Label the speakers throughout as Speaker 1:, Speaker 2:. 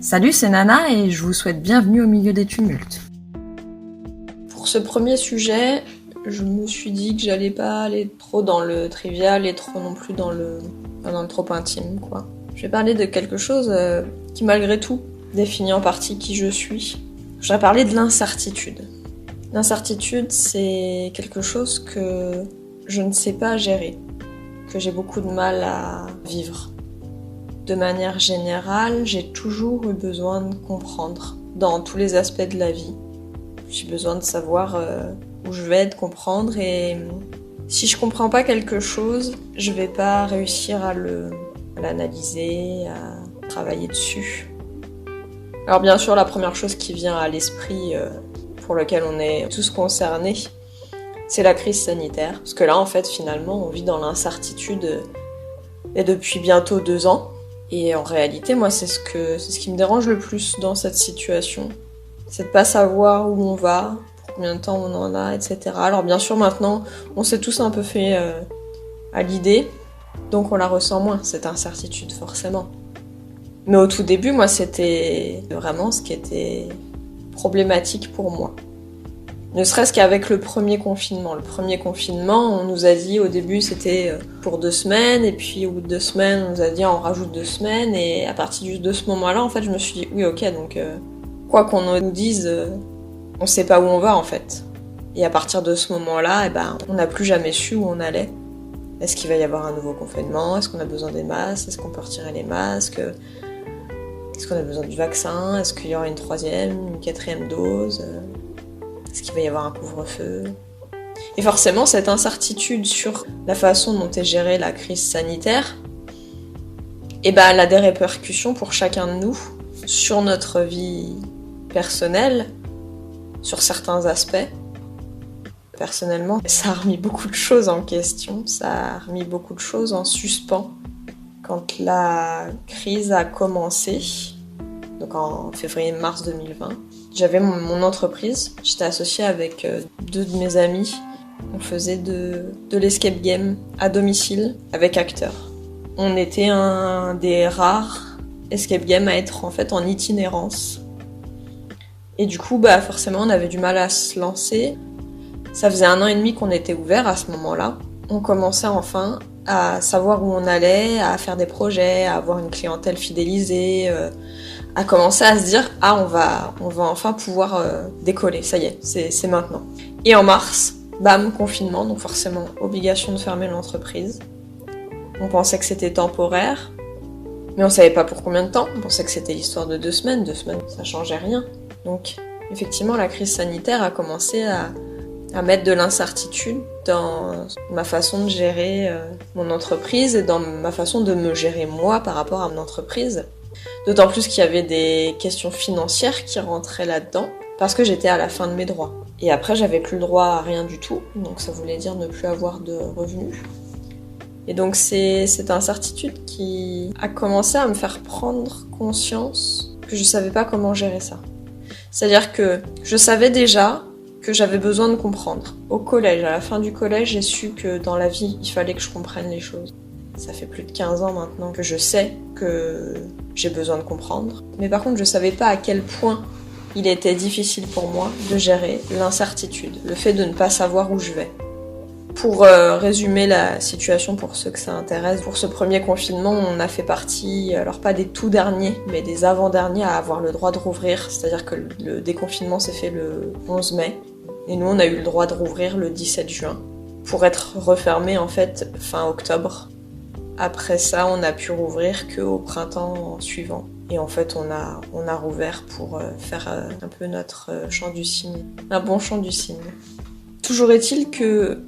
Speaker 1: Salut, c'est Nana et je vous souhaite bienvenue au milieu des tumultes.
Speaker 2: Pour ce premier sujet, je me suis dit que j'allais pas aller trop dans le trivial et trop non plus dans le trop intime, quoi. Je vais parler de quelque chose qui, malgré tout, définit en partie qui je suis. Je vais parler de l'incertitude. L'incertitude, c'est quelque chose que je ne sais pas gérer, que j'ai beaucoup de mal à vivre. De manière générale, j'ai toujours eu besoin de comprendre dans tous les aspects de la vie. J'ai besoin de savoir où je vais, de comprendre, et si je comprends pas quelque chose, je vais pas réussir à l'analyser, à travailler dessus. Alors bien sûr, la première chose qui vient à l'esprit, pour laquelle on est tous concernés, c'est la crise sanitaire. Parce que là, en fait, finalement, on vit dans l'incertitude et depuis bientôt 2 ans. Et en réalité, moi, c'est ce qui me dérange le plus dans cette situation. C'est de pas savoir où on va, pour combien de temps on en a, etc. Alors bien sûr, maintenant, on s'est tous un peu fait à l'idée, donc on la ressent moins, cette incertitude, forcément. Mais au tout début, moi, c'était vraiment ce qui était problématique pour moi. Ne serait-ce qu'avec le premier confinement. Le premier confinement, on nous a dit au début c'était pour 2 semaines, et puis au bout de 2 semaines, on nous a dit on rajoute 2 semaines, et à partir de ce moment-là, en fait, je me suis dit oui, ok, donc quoi qu'on nous dise, on sait pas où on va en fait. Et à partir de ce moment-là, on n'a plus jamais su où on allait. Est-ce qu'il va y avoir un nouveau confinement? Est-ce qu'on a besoin des masques? Est-ce qu'on peut retirer les masques? Est-ce qu'on a besoin du vaccin? Est-ce qu'il y aura une 3e, une 4e dose? Est-ce qu'il va y avoir un couvre-feu? Et forcément, cette incertitude sur la façon dont est gérée la crise sanitaire, elle a des répercussions pour chacun de nous, sur notre vie personnelle, sur certains aspects. Personnellement, ça a remis beaucoup de choses en question, ça a remis beaucoup de choses en suspens. Quand la crise a commencé, donc en février-mars 2020, j'avais mon entreprise, j'étais associée avec 2 de mes amis. On faisait de l'escape game à domicile avec acteurs. On était un des rares escape games à être en fait en itinérance. Et du coup, forcément, on avait du mal à se lancer. Ça faisait 1 an et demi qu'on était ouvert à ce moment-là. On commençait enfin à savoir où on allait, à faire des projets, à avoir une clientèle fidélisée, à commencer à se dire on va enfin pouvoir décoller, ça y est, c'est maintenant. Et en mars, bam, confinement, donc forcément obligation de fermer l'entreprise. On pensait que c'était temporaire, mais on savait pas pour combien de temps. On pensait que c'était l'histoire de 2 semaines. 2 semaines, ça changeait rien. Donc effectivement, la crise sanitaire a commencé à mettre de l'incertitude dans ma façon de gérer mon entreprise et dans ma façon de me gérer moi par rapport à mon entreprise. D'autant plus qu'il y avait des questions financières qui rentraient là-dedans, parce que j'étais à la fin de mes droits. Et après, j'avais plus le droit à rien du tout, donc ça voulait dire ne plus avoir de revenus. Et donc c'est cette incertitude qui a commencé à me faire prendre conscience que je savais pas comment gérer ça. C'est-à-dire que je savais déjà que j'avais besoin de comprendre. Au collège, à la fin du collège, j'ai su que dans la vie, il fallait que je comprenne les choses. Ça fait plus de 15 ans maintenant que je sais que j'ai besoin de comprendre. Mais par contre, je savais pas à quel point il était difficile pour moi de gérer l'incertitude, le fait de ne pas savoir où je vais. Pour résumer la situation pour ceux que ça intéresse, pour ce premier confinement, on a fait partie, alors pas des tout derniers, mais des avant-derniers à avoir le droit de rouvrir. C'est-à-dire que le déconfinement s'est fait le 11 mai. Et nous, on a eu le droit de rouvrir le 17 juin. Pour être refermé, en fait, fin octobre. Après ça, on n'a pu rouvrir qu'au printemps suivant. Et en fait, on a rouvert pour faire un peu notre chant du cygne. Un bon chant du cygne. Toujours est-il que,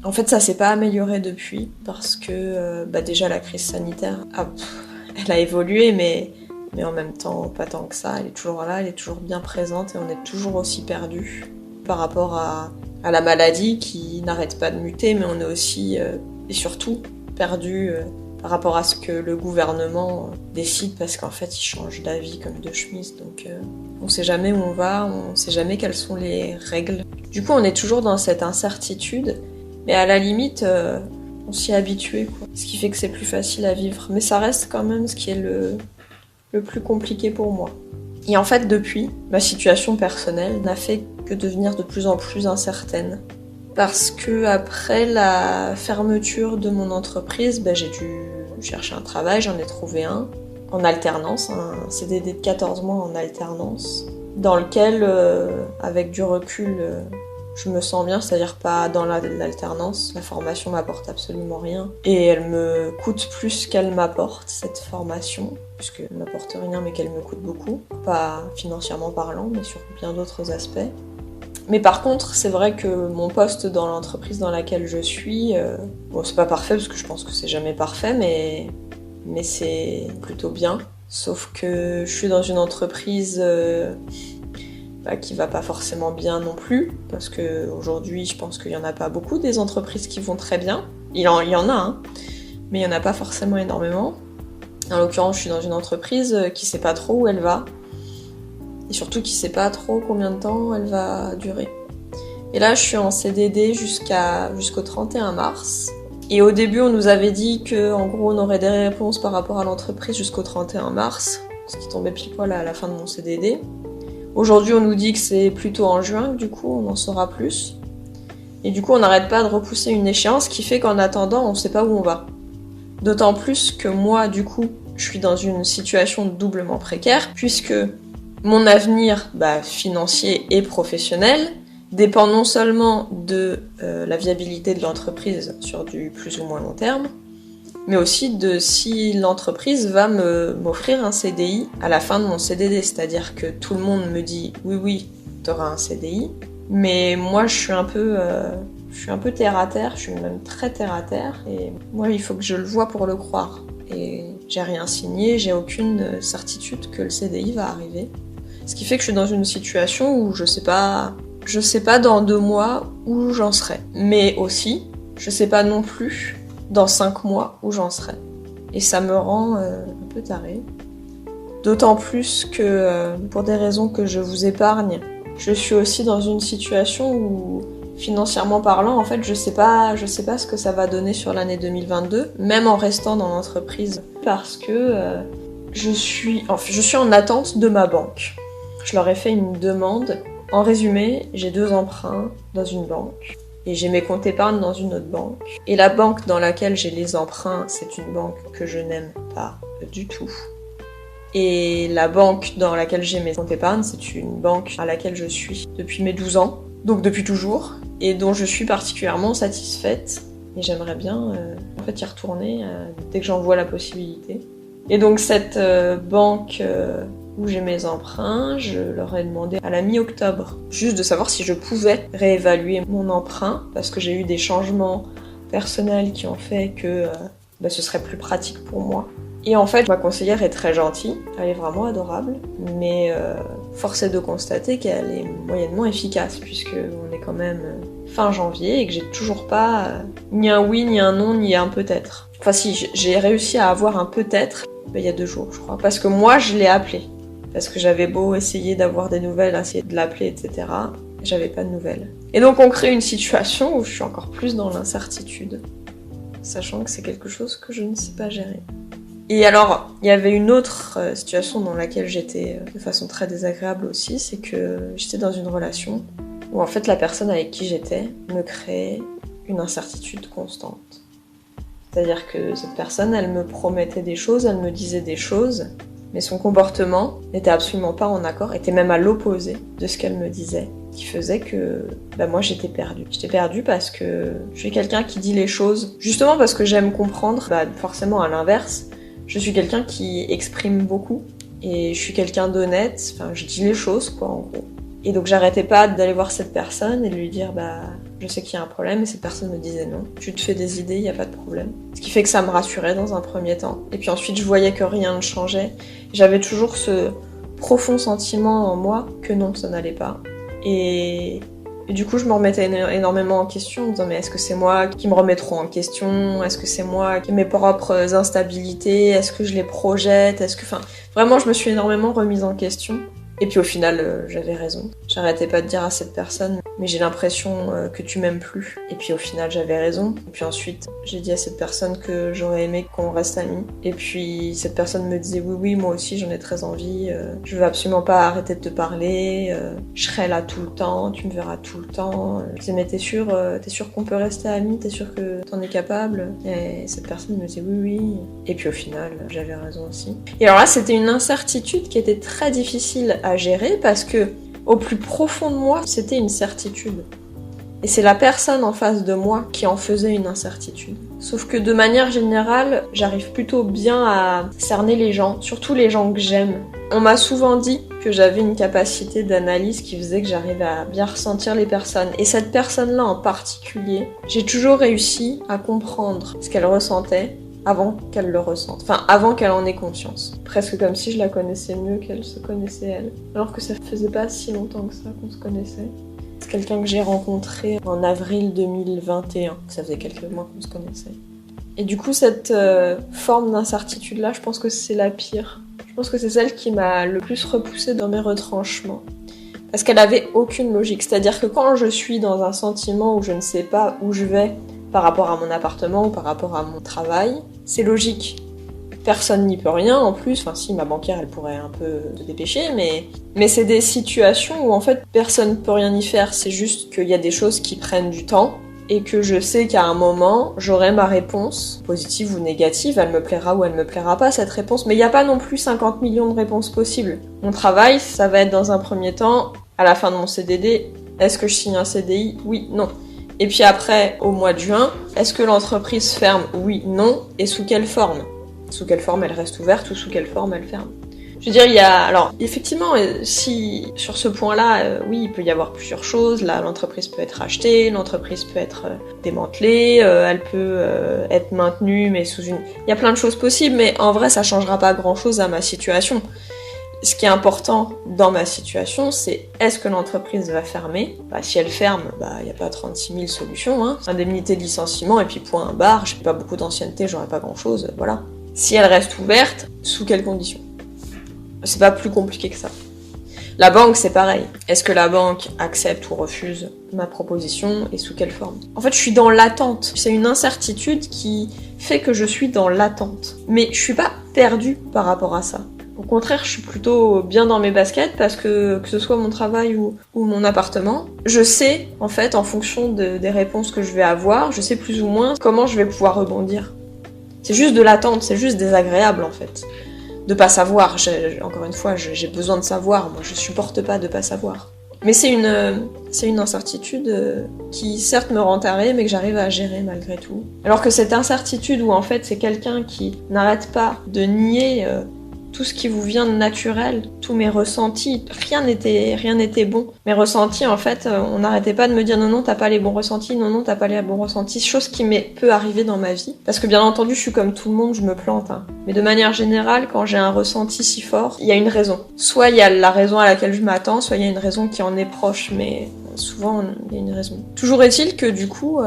Speaker 2: en fait, ça s'est pas amélioré depuis, parce que déjà la crise sanitaire, elle a évolué, mais en même temps, pas tant que ça. Elle est toujours là, elle est toujours bien présente, et on est toujours aussi perdu par rapport à la maladie qui n'arrête pas de muter, mais on est aussi, et surtout, perdu par rapport à ce que le gouvernement décide, parce qu'en fait il change d'avis comme de chemise, donc on sait jamais où on va, on sait jamais quelles sont les règles. Du coup on est toujours dans cette incertitude, mais à la limite on s'y est habitué, quoi. Ce qui fait que c'est plus facile à vivre, mais ça reste quand même ce qui est le plus compliqué pour moi. Et en fait, depuis, ma situation personnelle n'a fait que devenir de plus en plus incertaine. Parce que après la fermeture de mon entreprise, j'ai dû chercher un travail, j'en ai trouvé un, en alternance, un CDD de 14 mois en alternance, dans lequel, avec du recul, je me sens bien, c'est-à-dire pas dans l'alternance, la formation m'apporte absolument rien. Et elle me coûte plus qu'elle m'apporte, cette formation, puisqu'elle ne m'apporte rien mais qu'elle me coûte beaucoup, pas financièrement parlant, mais sur bien d'autres aspects. Mais par contre, c'est vrai que mon poste dans l'entreprise dans laquelle je suis, bon, c'est pas parfait parce que je pense que c'est jamais parfait, mais c'est plutôt bien. Sauf que je suis dans une entreprise qui va pas forcément bien non plus, parce que aujourd'hui, je pense qu'il y en a pas beaucoup des entreprises qui vont très bien. Il y en a, hein, mais il y en a pas forcément énormément. En l'occurrence, je suis dans une entreprise qui sait pas trop où elle va. Et surtout qui sait pas trop combien de temps elle va durer. Et là, je suis en CDD jusqu'au 31 mars. Et au début, on nous avait dit qu'en gros, on aurait des réponses par rapport à l'entreprise jusqu'au 31 mars, ce qui tombait pile poil à la fin de mon CDD. Aujourd'hui, on nous dit que c'est plutôt en juin, du coup, on en saura plus. Et du coup, on n'arrête pas de repousser une échéance qui fait qu'en attendant, on sait pas où on va. D'autant plus que moi, du coup, je suis dans une situation doublement précaire, puisque mon avenir financier et professionnel dépend non seulement de la viabilité de l'entreprise sur du plus ou moins long terme, mais aussi de si l'entreprise va m'offrir un CDI à la fin de mon CDD. C'est-à-dire que tout le monde me dit « oui, t'auras un CDI », mais moi je suis un peu terre à terre, je suis même très terre à terre, et moi il faut que je le voie pour le croire. Et j'ai rien signé, j'ai aucune certitude que le CDI va arriver. Ce qui fait que je suis dans une situation où je sais pas dans 2 mois où j'en serai. Mais aussi, je sais pas non plus dans 5 mois où j'en serai. Et ça me rend un peu tarée. D'autant plus que, pour des raisons que je vous épargne, je suis aussi dans une situation où, financièrement parlant, en fait, je sais pas ce que ça va donner sur l'année 2022, même en restant dans l'entreprise. Parce que je suis en attente de ma banque. Je leur ai fait une demande. En résumé, j'ai 2 emprunts dans une banque et j'ai mes comptes épargne dans une autre banque. Et la banque dans laquelle j'ai les emprunts, c'est une banque que je n'aime pas du tout. Et la banque dans laquelle j'ai mes comptes épargne, c'est une banque à laquelle je suis depuis mes 12 ans, donc depuis toujours, et dont je suis particulièrement satisfaite. Et j'aimerais bien y retourner dès que j'en vois la possibilité. Et donc cette banque où j'ai mes emprunts, je leur ai demandé à la mi-octobre juste de savoir si je pouvais réévaluer mon emprunt, parce que j'ai eu des changements personnels qui ont fait que ce serait plus pratique pour moi. Et en fait, ma conseillère est très gentille, elle est vraiment adorable, mais force est de constater qu'elle est moyennement efficace, puisque on est quand même fin janvier et que j'ai toujours pas ni un oui, ni un non, ni un peut-être. Enfin si, j'ai réussi à avoir un peut-être il y a 2 jours, je crois, parce que moi je l'ai appelé. Parce que j'avais beau essayer d'avoir des nouvelles, essayer de l'appeler, etc. J'avais pas de nouvelles. Et donc on crée une situation où je suis encore plus dans l'incertitude, sachant que c'est quelque chose que je ne sais pas gérer. Et alors, il y avait une autre situation dans laquelle j'étais de façon très désagréable aussi, c'est que j'étais dans une relation où en fait la personne avec qui j'étais me créait une incertitude constante. C'est-à-dire que cette personne, elle me promettait des choses, elle me disait des choses, mais son comportement n'était absolument pas en accord, était même à l'opposé de ce qu'elle me disait, qui faisait que moi j'étais perdue. J'étais perdue parce que je suis quelqu'un qui dit les choses, justement parce que j'aime comprendre, forcément à l'inverse, je suis quelqu'un qui exprime beaucoup, et je suis quelqu'un d'honnête, je dis les choses quoi en gros. Et donc j'arrêtais pas d'aller voir cette personne et de lui dire je sais qu'il y a un problème, et cette personne me disait non, tu te fais des idées, il n'y a pas de problème. Ce qui fait que ça me rassurait dans un premier temps. Et puis ensuite je voyais que rien ne changeait. J'avais toujours ce profond sentiment en moi que non, ça n'allait pas. Et du coup je me remettais énormément en question en me disant mais est-ce que c'est moi qui me remets trop en question? Est-ce que c'est moi qui ai mes propres instabilités? Est-ce que je les projette? Vraiment je me suis énormément remise en question. Et puis au final, j'avais raison. J'arrêtais pas de dire à cette personne, mais j'ai l'impression que tu m'aimes plus. Et puis au final, j'avais raison. Et puis ensuite, j'ai dit à cette personne que j'aurais aimé qu'on reste amis. Et puis cette personne me disait oui, moi aussi j'en ai très envie. Je veux absolument pas arrêter de te parler. Je serai là tout le temps, tu me verras tout le temps. Je disais mais t'es sûr qu'on peut rester amis? T'es sûr que t'en es capable? Et cette personne me disait oui. Et puis au final, j'avais raison aussi. Et alors là, c'était une incertitude qui était très difficile à gérer parce que au plus profond de moi, c'était une certitude. Et c'est la personne en face de moi qui en faisait une incertitude. Sauf que de manière générale, j'arrive plutôt bien à cerner les gens, surtout les gens que j'aime. On m'a souvent dit que j'avais une capacité d'analyse qui faisait que j'arrivais à bien ressentir les personnes. Et cette personne-là en particulier, j'ai toujours réussi à comprendre ce qu'elle ressentait avant qu'elle le ressente. Enfin, avant qu'elle en ait conscience. Presque comme si je la connaissais mieux qu'elle se connaissait elle. Alors que ça faisait pas si longtemps que ça qu'on se connaissait. C'est quelqu'un que j'ai rencontré en avril 2021. Ça faisait quelques mois qu'on se connaissait. Et du coup, cette forme d'incertitude-là, je pense que c'est la pire. Je pense que c'est celle qui m'a le plus repoussée dans mes retranchements. Parce qu'elle avait aucune logique. C'est-à-dire que quand je suis dans un sentiment où je ne sais pas où je vais par rapport à mon appartement ou par rapport à mon travail, c'est logique. Personne n'y peut rien en plus, enfin si, ma banquière elle pourrait un peu se dépêcher, mais c'est des situations où en fait personne ne peut rien y faire, c'est juste qu'il y a des choses qui prennent du temps et que je sais qu'à un moment j'aurai ma réponse, positive ou négative, elle me plaira ou elle me plaira pas cette réponse, mais il n'y a pas non plus 50 millions de réponses possibles. Mon travail, ça va être dans un premier temps, à la fin de mon CDD, est-ce que je signe un CDI? Oui, non. Et puis après, au mois de juin, est-ce que l'entreprise ferme? Oui, non, et sous quelle forme? Sous quelle forme elle reste ouverte ou sous quelle forme elle ferme. Je veux dire, il y a... Alors, effectivement, si sur ce point-là, oui, il peut y avoir plusieurs choses. Là, l'entreprise peut être rachetée, l'entreprise peut être démantelée, elle peut être maintenue, mais sous une... Il y a plein de choses possibles, mais en vrai, ça changera pas grand-chose à ma situation. Ce qui est important dans ma situation, c'est est-ce que l'entreprise va fermer? Si elle ferme, il n'y a pas 36 000 solutions, hein. Indemnité de licenciement et puis point barre, j'ai pas beaucoup d'ancienneté, j'aurais pas grand-chose, voilà. Si elle reste ouverte, sous quelles conditions? C'est pas plus compliqué que ça. La banque, c'est pareil. Est-ce que la banque accepte ou refuse ma proposition et sous quelle forme? En fait, je suis dans l'attente. C'est une incertitude qui fait que je suis dans l'attente. Mais je suis pas perdue par rapport à ça. Au contraire, je suis plutôt bien dans mes baskets parce que ce soit mon travail ou mon appartement, je sais, en fait, en fonction des réponses que je vais avoir, je sais plus ou moins comment je vais pouvoir rebondir. C'est juste de l'attente, c'est juste désagréable, en fait. De pas savoir, encore une fois, j'ai besoin de savoir, moi je supporte pas de pas savoir. Mais c'est une incertitude qui certes me rend tarée, mais que j'arrive à gérer malgré tout. Alors que cette incertitude où en fait c'est quelqu'un qui n'arrête pas de nier tout ce qui vous vient de naturel, tous mes ressentis, rien n'était bon. Mes ressentis, en fait, on n'arrêtait pas de me dire non, t'as pas les bons ressentis, non, t'as pas les bons ressentis, chose qui peut arriver dans ma vie. Parce que bien entendu, je suis comme tout le monde, je me plante. Hein. Mais de manière générale, quand j'ai un ressenti si fort, il y a une raison. Soit il y a la raison à laquelle je m'attends, soit il y a une raison qui en est proche, mais souvent il y a une raison. Toujours est-il que du coup,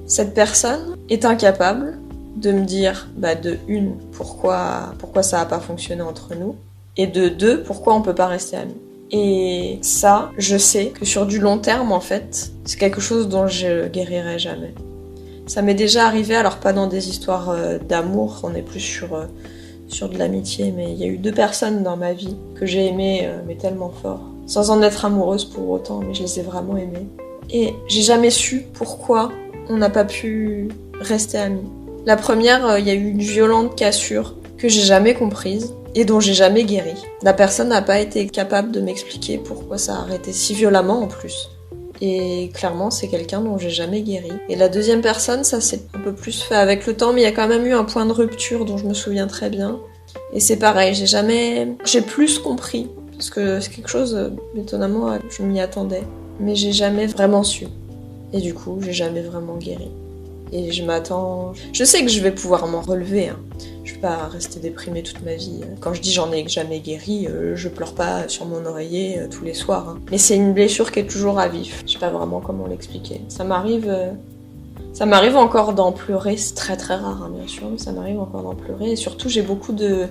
Speaker 2: cette personne est incapable de me dire, de une, pourquoi ça a pas fonctionné entre nous, et de deux, pourquoi on peut pas rester amis. Et ça, je sais que sur du long terme, en fait, c'est quelque chose dont je guérirai jamais. Ça m'est déjà arrivé, alors pas dans des histoires d'amour, on est plus sur de l'amitié, mais il y a eu 2 personnes dans ma vie que j'ai aimées, mais tellement fort. Sans en être amoureuse pour autant, mais je les ai vraiment aimées. Et j'ai jamais su pourquoi on n'a pas pu rester amis. La première, il y a eu une violente cassure que j'ai jamais comprise et dont j'ai jamais guéri. La personne n'a pas été capable de m'expliquer pourquoi ça a arrêté si violemment en plus. Et clairement, c'est quelqu'un dont j'ai jamais guéri. Et la deuxième personne, ça s'est un peu plus fait avec le temps, mais il y a quand même eu un point de rupture dont je me souviens très bien. Et c'est pareil, j'ai plus compris. Parce que c'est quelque chose, étonnamment, je m'y attendais. Mais j'ai jamais vraiment su. Et du coup, j'ai jamais vraiment guéri. Et je sais que je vais pouvoir m'en relever, hein. Je vais pas rester déprimée toute ma vie. Quand je dis j'en ai jamais guéri, je pleure pas sur mon oreiller tous les soirs, hein. Mais c'est une blessure qui est toujours à vif. Je sais pas vraiment comment l'expliquer. Ça m'arrive encore d'en pleurer, c'est très très rare, hein, bien sûr, mais ça m'arrive encore d'en pleurer. Et surtout, j'ai beaucoup de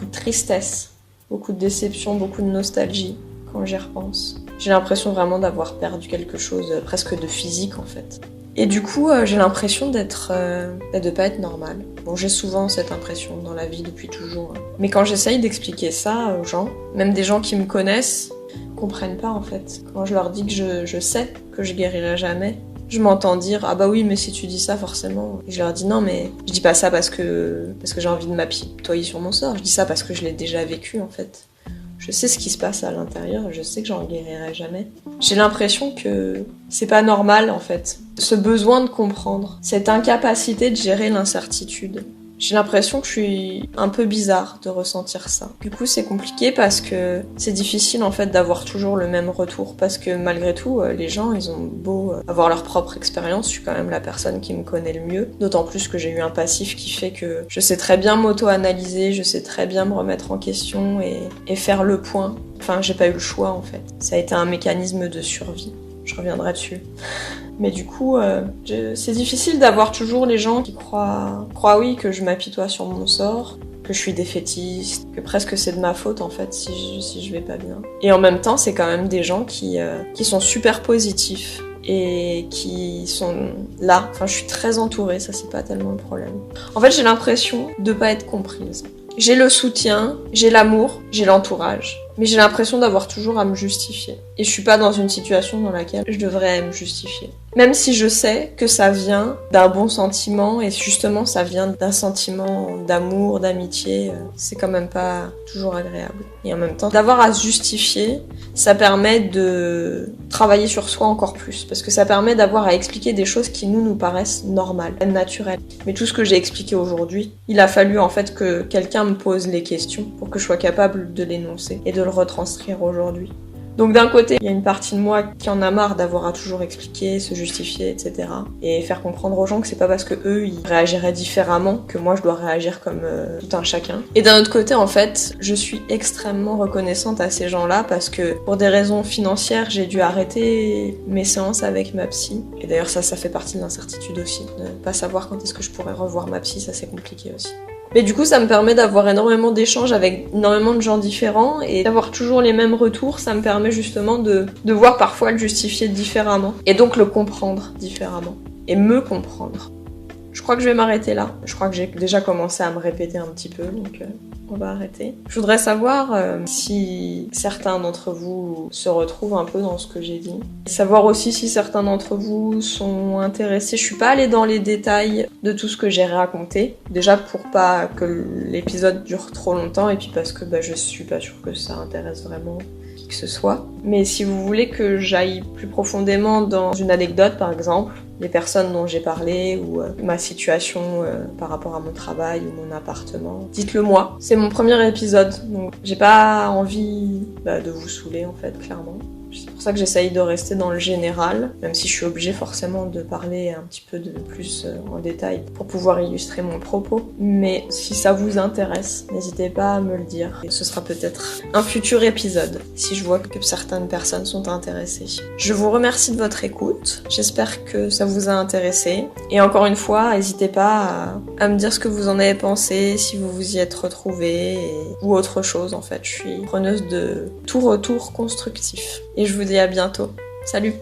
Speaker 2: tristesse, beaucoup de déception, beaucoup de nostalgie quand j'y repense. J'ai l'impression vraiment d'avoir perdu quelque chose, presque de physique en fait. Et du coup, j'ai l'impression de pas être normale. Bon, j'ai souvent cette impression dans la vie depuis toujours. Mais quand j'essaye d'expliquer ça aux gens, même des gens qui me connaissent, comprennent pas en fait. Quand je leur dis que je sais que je guérirai jamais, je m'entends dire ah bah oui mais si tu dis ça forcément. Et je leur dis non mais je dis pas ça parce que j'ai envie de m'apitoyer sur mon sort. Je dis ça parce que je l'ai déjà vécu en fait. Je sais ce qui se passe à l'intérieur, je sais que j'en guérirai jamais. J'ai l'impression que c'est pas normal en fait. Ce besoin de comprendre, cette incapacité de gérer l'incertitude. J'ai l'impression que je suis un peu bizarre de ressentir ça. Du coup, c'est compliqué parce que c'est difficile en fait d'avoir toujours le même retour. Parce que malgré tout, les gens, ils ont beau avoir leur propre expérience, je suis quand même la personne qui me connaît le mieux. D'autant plus que j'ai eu un passif qui fait que je sais très bien m'auto-analyser, je sais très bien me remettre en question et faire le point. Enfin, j'ai pas eu le choix en fait. Ça a été un mécanisme de survie. Je reviendrai dessus. Mais du coup, c'est difficile d'avoir toujours les gens qui croient oui, que je m'apitoie sur mon sort, que je suis défaitiste, que presque c'est de ma faute en fait si je vais pas bien. Et en même temps, c'est quand même des gens qui sont super positifs et qui sont là. Enfin, je suis très entourée, ça c'est pas tellement le problème. En fait, j'ai l'impression de pas être comprise. J'ai le soutien, j'ai l'amour, j'ai l'entourage. Mais j'ai l'impression d'avoir toujours à me justifier. Et je suis pas dans une situation dans laquelle je devrais me justifier. Même si je sais que ça vient d'un bon sentiment, et justement ça vient d'un sentiment d'amour, d'amitié, c'est quand même pas toujours agréable. Et en même temps, d'avoir à se justifier, ça permet de travailler sur soi encore plus. Parce que ça permet d'avoir à expliquer des choses qui nous paraissent normales, naturelles. Mais tout ce que j'ai expliqué aujourd'hui, il a fallu en fait que quelqu'un me pose les questions pour que je sois capable de l'énoncer et de le retranscrire aujourd'hui. Donc d'un côté, il y a une partie de moi qui en a marre d'avoir à toujours expliquer, se justifier, etc. Et faire comprendre aux gens que c'est pas parce que eux ils réagiraient différemment que moi je dois réagir comme tout un chacun. Et d'un autre côté, en fait, je suis extrêmement reconnaissante à ces gens-là parce que pour des raisons financières, j'ai dû arrêter mes séances avec ma psy. Et d'ailleurs ça fait partie de l'incertitude aussi. Ne pas savoir quand est-ce que je pourrais revoir ma psy, ça c'est compliqué aussi. Mais du coup, ça me permet d'avoir énormément d'échanges avec énormément de gens différents et d'avoir toujours les mêmes retours. Ça me permet justement de voir parfois le justifier différemment et donc le comprendre différemment et me comprendre. Je crois que je vais m'arrêter là. Je crois que j'ai déjà commencé à me répéter un petit peu, donc on va arrêter. Je voudrais savoir si certains d'entre vous se retrouvent un peu dans ce que j'ai dit. Savoir aussi si certains d'entre vous sont intéressés. Je suis pas allée dans les détails de tout ce que j'ai raconté. Déjà pour pas que l'épisode dure trop longtemps et puis parce que je suis pas sûre que ça intéresse vraiment qui que ce soit. Mais si vous voulez que j'aille plus profondément dans une anecdote par exemple, les personnes dont j'ai parlé ou ma situation par rapport à mon travail ou mon appartement. Dites-le moi. C'est mon premier épisode, donc j'ai pas envie de vous saouler en fait, clairement. C'est pour ça que j'essaye de rester dans le général, même si je suis obligée forcément de parler un petit peu de plus en détail pour pouvoir illustrer mon propos. Mais si ça vous intéresse, n'hésitez pas à me le dire. Et ce sera peut-être un futur épisode, si je vois que certaines personnes sont intéressées. Je vous remercie de votre écoute. J'espère que ça vous a intéressé. Et encore une fois, n'hésitez pas à me dire ce que vous en avez pensé, si vous vous y êtes retrouvés, ou autre chose en fait. Je suis preneuse de tout retour constructif. Et je vous dis à bientôt. Salut!